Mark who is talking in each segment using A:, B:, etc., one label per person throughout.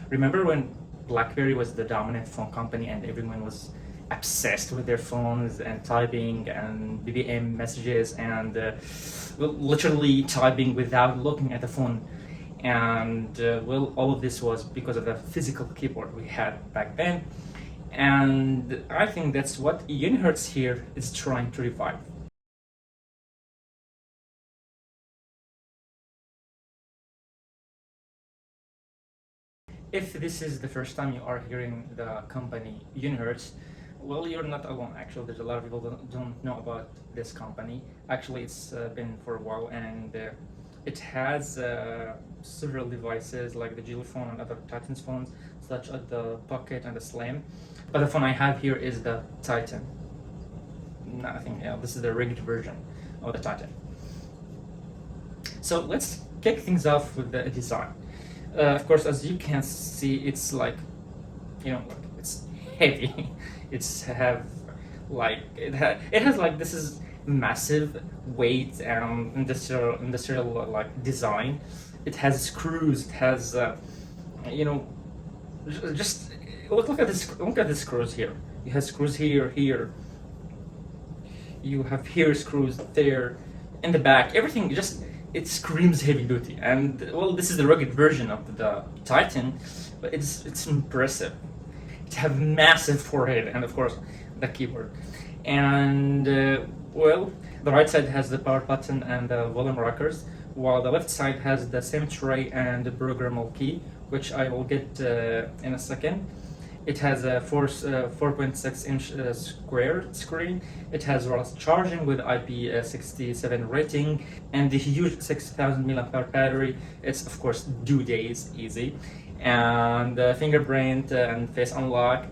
A: Remember when Blackberry was the dominant phone company and everyone was obsessed with their phones and typing and BBM messages and literally typing without looking at the phone. And well, all of this was because of the physical keyboard we had back then. And I think that's what Unihertz here is trying to revive. If this is the first time you are hearing the company Unihertz, well, you're not alone. Actually, there's a lot of people that don't know about this company. Actually, it's been for a while, and it has several devices like the Jelly phone and other Titan's phones, such as the Pocket and the Slim. But the phone I have here is the Titan. Nothing else. This is the rigged version of the Titan. So let's kick things off with the design. Of course, as you can see, it's like, it's heavy. It's have like it has like this is massive weight and industrial like design. It has screws. It has you know just look at this. Look at the screws here. You have screws here. You have here screws there, in the back. Everything just it screams heavy duty. And well, this is the rugged version of the Titan, but it's impressive. It have massive forehead and of course the keyboard. And well, the right side has the power button and the volume rockers, while the left side has the SIM tray and the programmable key, which I will get in a second. It has a 4.6-inch square screen. It has wireless charging with IP67 rating and the huge 6,000 mAh battery. It's of course 2 days easy, and fingerprint and face unlock.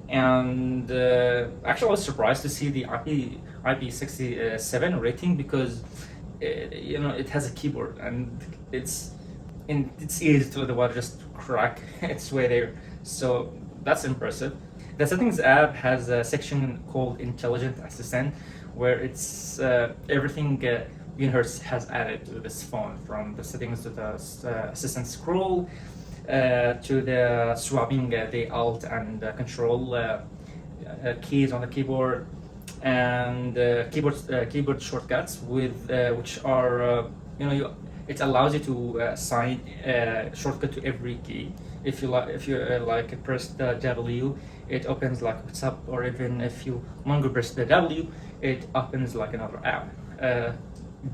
A: And actually, I was surprised to see the IP67 rating because it has a keyboard and it's easy to otherwise just crack its way there. So that's impressive. The settings app has a section called Intelligent Assistant, where it's everything Unihertz has added to this phone, from the settings to the assistant scroll to the swapping the Alt and Control keys on the keyboard, and keyboard shortcuts with which are it allows you to assign a shortcut to every key. If you like press the W, it opens like WhatsApp, or even if you longer press the W, it opens like another app. It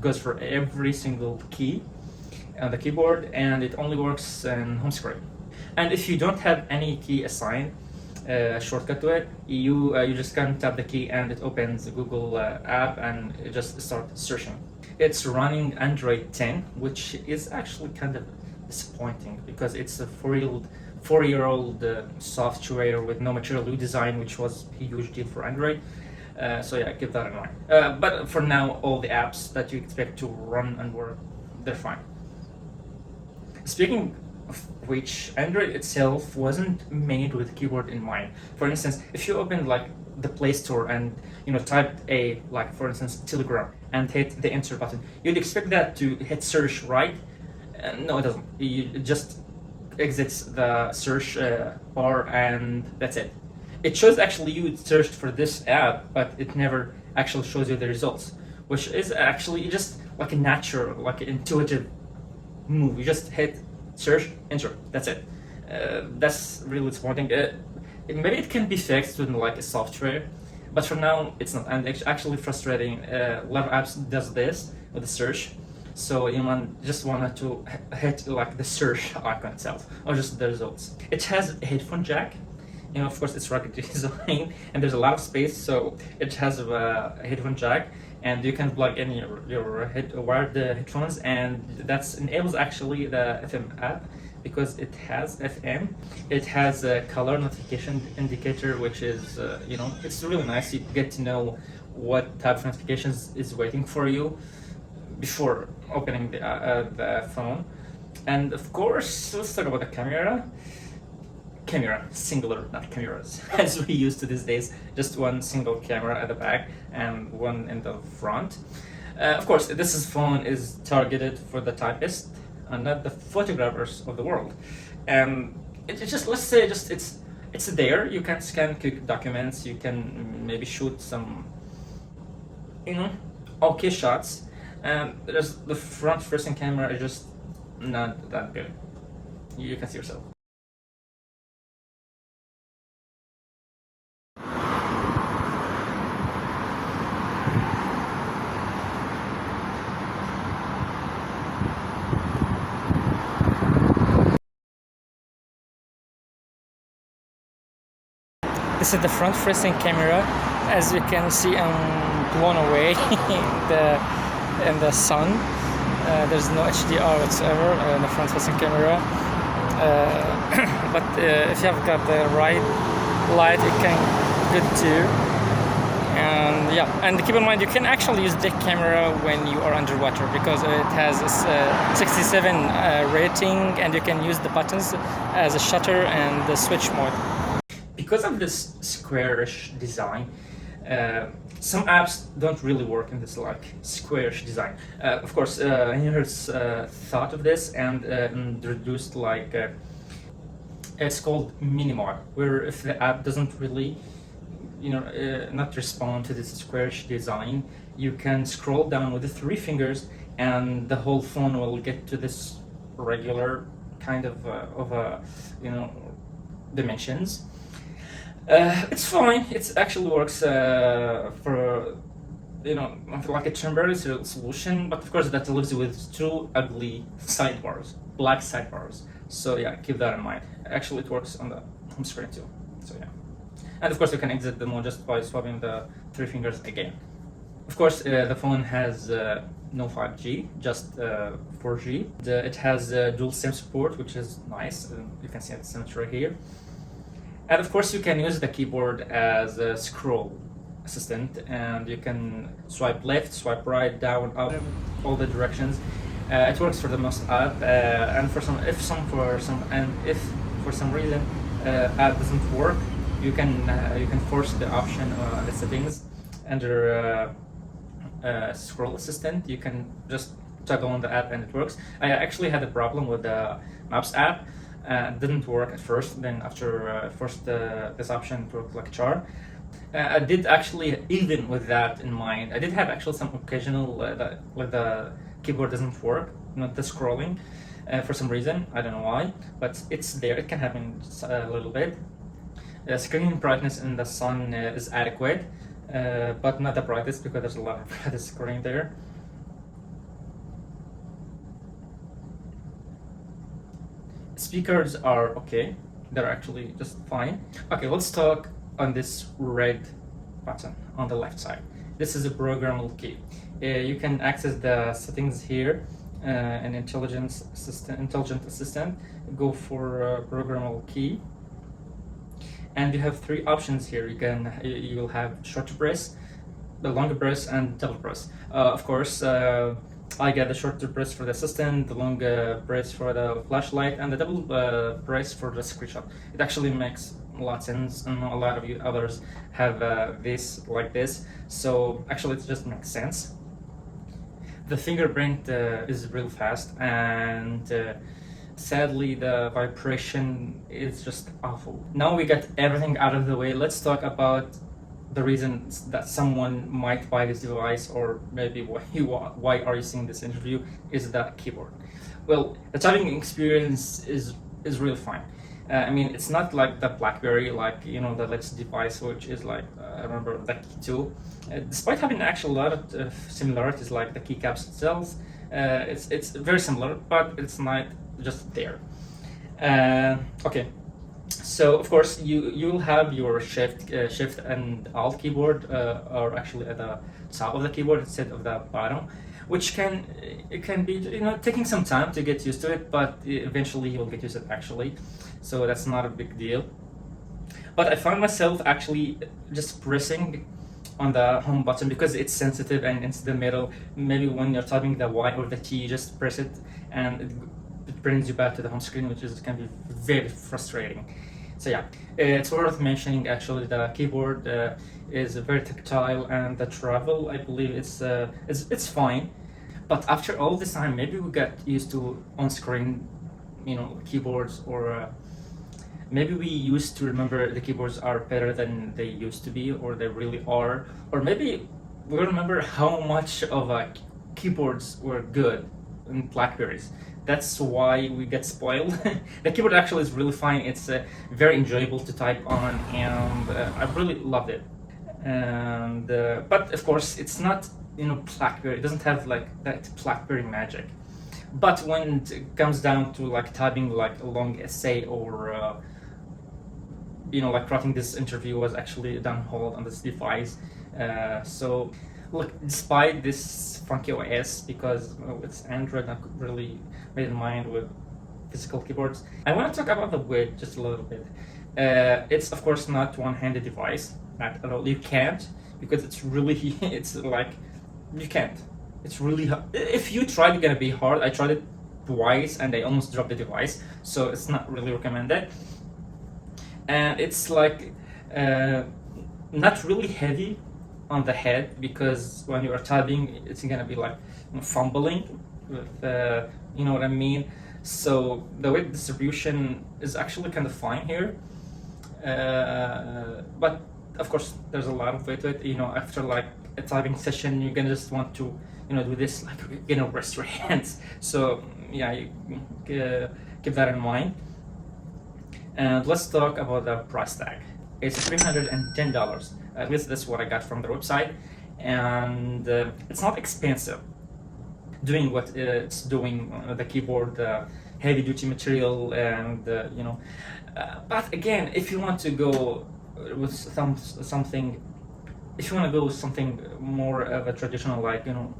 A: goes for every single key on the keyboard, and it only works in home screen. And if you don't have any key assigned shortcut to it, you just can tap the key and it opens the Google app and it just starts searching. It's running Android 10, which is actually kind of disappointing because it's a four-year-old software with no material new design, which was a huge deal for Android. So yeah, keep that in mind. But for now, all the apps that you expect to run and work, they're fine. Speaking of which, Android itself wasn't made with keyboard in mind. For instance, if you open like the Play Store and type for instance Telegram and hit the enter button, you'd expect that to hit search, right? No, it doesn't. It just exits the search bar and that's it. It shows actually you searched for this app, but it never actually shows you the results, which is actually just like a natural, like an intuitive move. You just hit search, enter, that's it. That's really disappointing. Maybe it can be fixed with like a software, but for now it's not, and it's actually frustrating. A lot of apps does this with the search, so you just wanted to hit like the search icon itself or just the results. It has a headphone jack. Of course it's rugged design and there's a lot of space, so it has a headphone jack, and you can plug in your wired headphones, and that enables actually the FM app because it has FM. It has a color notification indicator, which is it's really nice. You get to know what type of notifications is waiting for you before opening the phone. And of course, let's talk about the camera. Camera, singular, not cameras, as we used to these days. Just one single camera at the back and one in the front. Of course, this phone is targeted for the typists and not the photographers of the world. And it's just, let's say, just it's there. You can scan quick documents. You can maybe shoot some, you know, okay shots. And there's the front-facing camera is just not that good. You can see yourself. This is the front-facing camera. As you can see, I'm blown away in the sun. There's no HDR whatsoever in the front-facing camera. But if you have got the right light, it can good too. And yeah, and keep in mind you can actually use the camera when you are underwater because it has a 67 rating, and you can use the buttons as a shutter and the switch mode. Because of this squarish design, some apps don't really work in this like squarish design. Of course, engineers thought of this and introduced like it's called minimod, where if the app doesn't really, not respond to this squarish design, you can scroll down with the 3 fingers, and the whole phone will get to this regular kind of dimensions. It's fine. It actually works for like a temporary solution, but of course that leaves you with 2 ugly sidebars, black sidebars. So yeah, keep that in mind. Actually, it works on the home screen too. So yeah, and of course you can exit the mode just by swapping the 3 fingers again. Of course, the phone has no 5G, just 4G. It has dual SIM support, which is nice. You can see the symmetry here. And of course, you can use the keyboard as a scroll assistant, and you can swipe left, swipe right, down, up, all the directions. It works for the most app, and if for some reason app doesn't work, you can force the option the settings under scroll assistant. You can just toggle on the app and it works. I actually had a problem with the Maps app. Didn't work at first. Then after forced this option to work like a charm. I did actually, even with that in mind, I did have actually some occasional like the keyboard doesn't work, not the scrolling, for some reason. I don't know why, but it's there. It can happen a little bit. Screen brightness in the sun is adequate, but not the brightest because there's a lot of brightest screen there. Speakers are okay. They're actually just fine. Okay, let's talk on this red button on the left side. This is a programmable key. You can access the settings here. An intelligent assistant. Go for programmable key, and you have 3 options here. You will have short press, the longer press, and double press. Of course, I get the short press for the assistant, the long press for the flashlight, and the double press for the screenshot. It actually makes a lot of sense, and a lot of you others have this like this. So actually, it just makes sense. The fingerprint is real fast, and sadly, the vibration is just awful. Now we got everything out of the way. Let's talk about the reasons that someone might buy this device, or maybe why are you seeing this interview, is the keyboard. Well, the typing experience is real fine. I mean, it's not like the Blackberry, like the latest device, which is like I remember the Key 2. Despite having actually a lot of similarities, like the keycaps itself, it's very similar, but it's not just there. Okay. So of course you'll have your shift and alt keyboard are actually at the top of the keyboard instead of the bottom, which can be taking some time to get used to it, but eventually you will get used to it actually. So that's not a big deal. But I found myself actually just pressing on the home button because it's sensitive and it's the middle. Maybe when you're typing the Y or the T, you just press it and it brings you back to the home screen, which can be very frustrating. So yeah, it's worth mentioning actually the keyboard is very tactile, and the travel, I believe it's fine. But after all this time, maybe we got used to on-screen keyboards or maybe we used to remember the keyboards are better than they used to be, or they really are, or maybe we remember how much of keyboards were good in Blackberries. That's why we get spoiled. The keyboard actually is really fine. It's very enjoyable to type on, and I really loved it. And but of course, it's not, you know, Blackberry. It doesn't have like that Blackberry magic. But when it comes down to like typing like a long essay, or you know, like writing this interview was actually done hold on this device. So look, despite this funky OS, because it's Android, not really made in mind with physical keyboards, I want to talk about the weight just a little bit. It's of course not one-handed device at all. You can't, because it's really it's like you can't. It's really hard. If you try, it's gonna be hard. I tried it twice and I almost dropped the device, so it's not really recommended. And it's like not really heavy on the head, because when you are typing, it's gonna be like, you know, fumbling with you know what I mean. So the weight distribution is actually kind of fine here, but of course there's a lot of weight to it. You know, after like a typing session, you're gonna just want to, you know, do this, like, you know, rest your hands. So yeah, you keep that in mind. And let's talk about the price tag. It's $310. At least that's what I got from the website, and it's not expensive. Doing what it's doing, the keyboard, heavy duty material, and you know. But again, if you want to go with something, if you want to go with something more of a traditional, like, you know,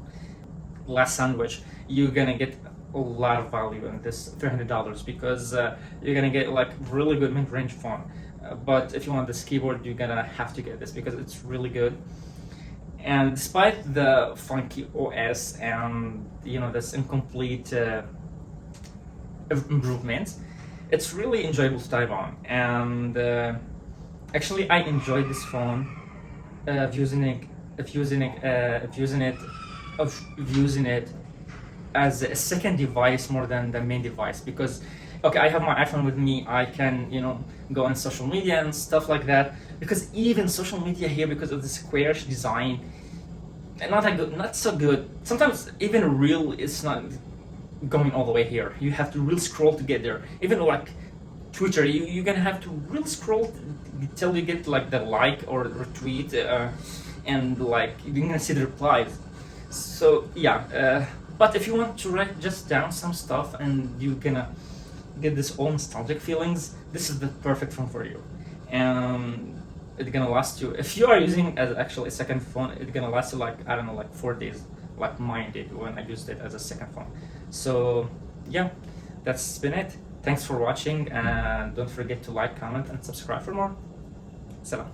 A: last sandwich, you're gonna get a lot of value in this $300, because you're gonna get like really good mid-range phone. But if you want this keyboard, you're gonna have to get this because it's really good. And despite the funky OS and, you know, this incomplete improvements, it's really enjoyable to type on. And actually, I enjoyed this phone using it as a second device more than the main device, because okay, I have my iPhone with me, I can, you know, go on social media and stuff like that, because even social media here, because of the squarish design, not that good, not so good. Sometimes even reel is not going all the way here. You have to really scroll to get there. Even like Twitter, you're gonna have to really scroll till you get like the like or retweet, and like you're gonna see the replies. So yeah, but if you want to write just down some stuff and you're gonna get this all nostalgic feelings, this is the perfect phone for you. And it's gonna last you, if you are using as actually a second phone, it's gonna last you like, I don't know, like 4 days, like mine did when I used it as a second phone. So yeah, that's been it. Thanks for watching, and don't forget to like, comment, and subscribe for more. Salam.